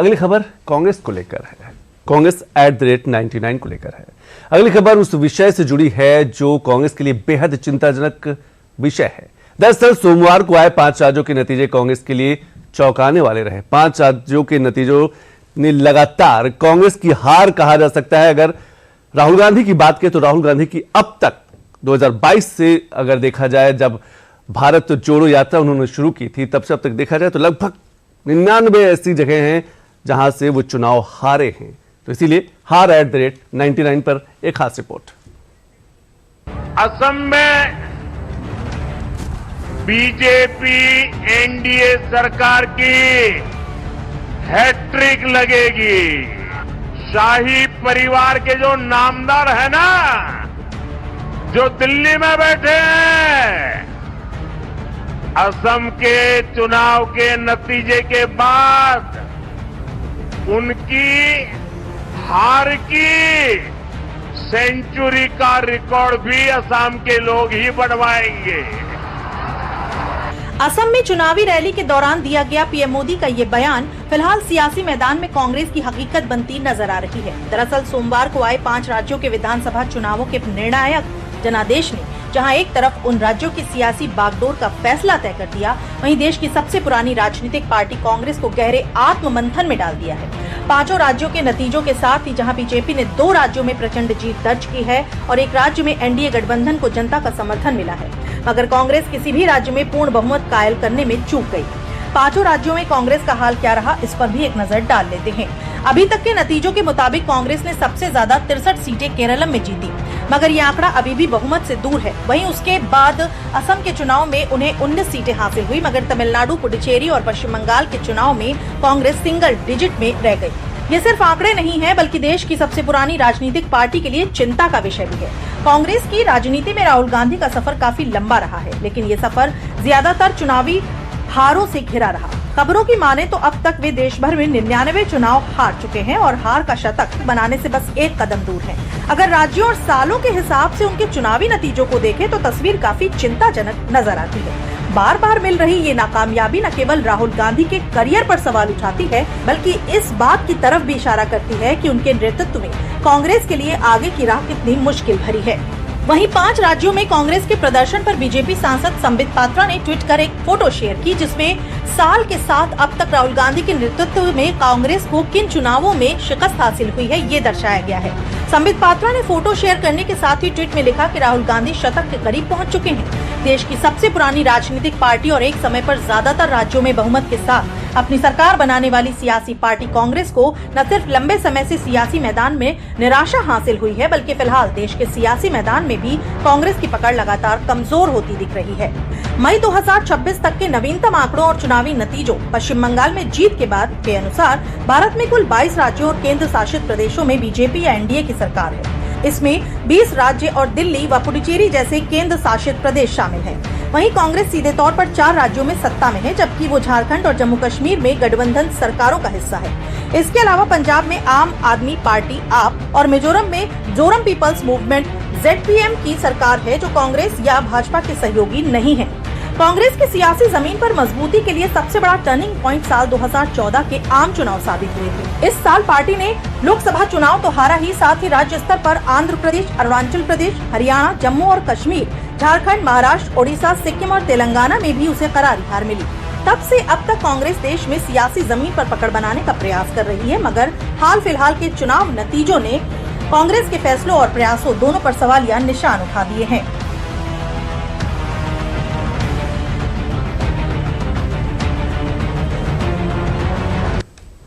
अगली खबर कांग्रेस को लेकर है। कांग्रेस @99 को लेकर है। अगली खबर उस विषय से जुड़ी है जो कांग्रेस के लिए बेहद चिंताजनक विषय है। दरअसल सोमवार को आए 5 राज्यों के नतीजे कांग्रेस के लिए चौंकाने वाले रहे। 5 राज्यों के नतीजों ने लगातार कांग्रेस की हार कहा जा सकता है। अगर राहुल गांधी की बात करें तो राहुल गांधी की अब तक 2022 से अगर देखा जाए, जब भारत जोड़ो यात्रा उन्होंने शुरू की थी, तब से अब तक देखा जाए तो लगभग 99 ऐसी जगह हैं जहां से वो चुनाव हारे हैं। तो इसीलिए हार @99 पर एक खास रिपोर्ट। असम में बीजेपी एनडीए सरकार की हैट्रिक लगेगी। शाही परिवार के जो नामदार है ना, जो दिल्ली में बैठे हैं, असम के चुनाव के नतीजे के बाद उनकी हार की सेंचुरी का रिकॉर्ड भी असम के लोग ही बनवाएंगे। असम में चुनावी रैली के दौरान दिया गया पीएम मोदी का ये बयान फिलहाल सियासी मैदान में कांग्रेस की हकीकत बनती नजर आ रही है। दरअसल सोमवार को आए 5 राज्यों के विधानसभा चुनावों के निर्णायक जनादेश ने जहां एक तरफ उन राज्यों की सियासी बागडोर का फैसला तय कर दिया, वहीं देश की सबसे पुरानी राजनीतिक पार्टी कांग्रेस को गहरे आत्ममंथन में डाल दिया है। 5 राज्यों के नतीजों के साथ ही जहां बीजेपी ने 2 राज्यों में प्रचंड जीत दर्ज की है और एक राज्य में एनडीए गठबंधन को जनता का समर्थन मिला है, मगर कांग्रेस किसी भी राज्य में पूर्ण बहुमत कायल करने में चूक गई। 5 राज्यों में कांग्रेस का हाल क्या रहा, इस पर भी एक नजर डाल लेते हैं। अभी तक के नतीजों के मुताबिक कांग्रेस ने सबसे ज्यादा 63 सीटें केरल में जीती, मगर ये आंकड़ा अभी भी बहुमत से दूर है। वहीं उसके बाद असम के चुनाव में उन्हें 19 सीटें हासिल हुई, मगर तमिलनाडु, पुडुचेरी और पश्चिम बंगाल के चुनाव में कांग्रेस सिंगल डिजिट में रह गई। ये सिर्फ आंकड़े नहीं है, बल्कि देश की सबसे पुरानी राजनीतिक पार्टी के लिए चिंता का विषय भी है। कांग्रेस की राजनीति में राहुल गांधी का सफर काफी लंबा रहा है, लेकिन ये सफर ज्यादातर चुनावी हारों से घिरा रहा। खबरों की माने तो अब तक वे देश भर में 99 चुनाव हार चुके हैं और हार का शतक बनाने से बस एक कदम दूर हैं। अगर राज्यों और सालों के हिसाब से उनके चुनावी नतीजों को देखें तो तस्वीर काफी चिंताजनक नजर आती है। बार बार मिल रही ये नाकामयाबी न केवल राहुल गांधी के करियर पर सवाल उठाती है, बल्कि इस बात की तरफ भी इशारा करती है कि उनके नेतृत्व में कांग्रेस के लिए आगे की राह कितनी मुश्किल भरी है। वहीं 5 राज्यों में कांग्रेस के प्रदर्शन पर बीजेपी सांसद संबित पात्रा ने ट्वीट कर एक फोटो शेयर की, जिसमें साल के साथ अब तक राहुल गांधी के नेतृत्व में कांग्रेस को किन चुनावों में शिकस्त हासिल हुई है, ये दर्शाया गया है। संबित पात्रा ने फोटो शेयर करने के साथ ही ट्वीट में लिखा कि राहुल गांधी शतक के करीब पहुंच चुके हैं। देश की सबसे पुरानी राजनीतिक पार्टी और एक समय पर ज्यादातर राज्यों में बहुमत के साथ अपनी सरकार बनाने वाली सियासी पार्टी कांग्रेस को न सिर्फ लंबे समय से सियासी मैदान में निराशा हासिल हुई है, बल्कि फिलहाल देश के सियासी मैदान में भी कांग्रेस की पकड़ लगातार कमजोर होती दिख रही है। मई 2026 तक के नवीनतम आंकड़ों और चुनावी नतीजों पश्चिम बंगाल में जीत के बाद के अनुसार भारत में कुल 22 राज्यों और केंद्र शासित प्रदेशों में बीजेपी या एनडीए की सरकार है। इसमें 20 राज्य और दिल्ली व पुडुचेरी जैसे केंद्र शासित प्रदेश शामिल हैं। वहीं कांग्रेस सीधे तौर पर 4 राज्यों में सत्ता में है, जबकि वो झारखंड और जम्मू कश्मीर में गठबंधन सरकारों का हिस्सा है। इसके अलावा पंजाब में आम आदमी पार्टी आप और मिजोरम में जोरम पीपल्स मूवमेंट ZPM की सरकार है, जो कांग्रेस या भाजपा के सहयोगी नहीं है। कांग्रेस की सियासी जमीन पर मजबूती के लिए सबसे बड़ा टर्निंग पॉइंट साल 2014 के आम चुनाव साबित हुए थे। इस साल पार्टी ने लोकसभा चुनाव तो हारा ही, साथ ही राज्य स्तर पर आंध्र प्रदेश, अरुणाचल प्रदेश, हरियाणा, जम्मू और कश्मीर, झारखंड, महाराष्ट्र, ओडिशा, सिक्किम और तेलंगाना में भी उसे करारी हार मिली। तब से अब तक कांग्रेस देश में सियासी जमीन पर पकड़ बनाने का प्रयास कर रही है, मगर हाल फिलहाल के चुनाव नतीजों ने कांग्रेस के फैसलों और प्रयासों दोनों पर सवालिया निशान उठा दिए हैं।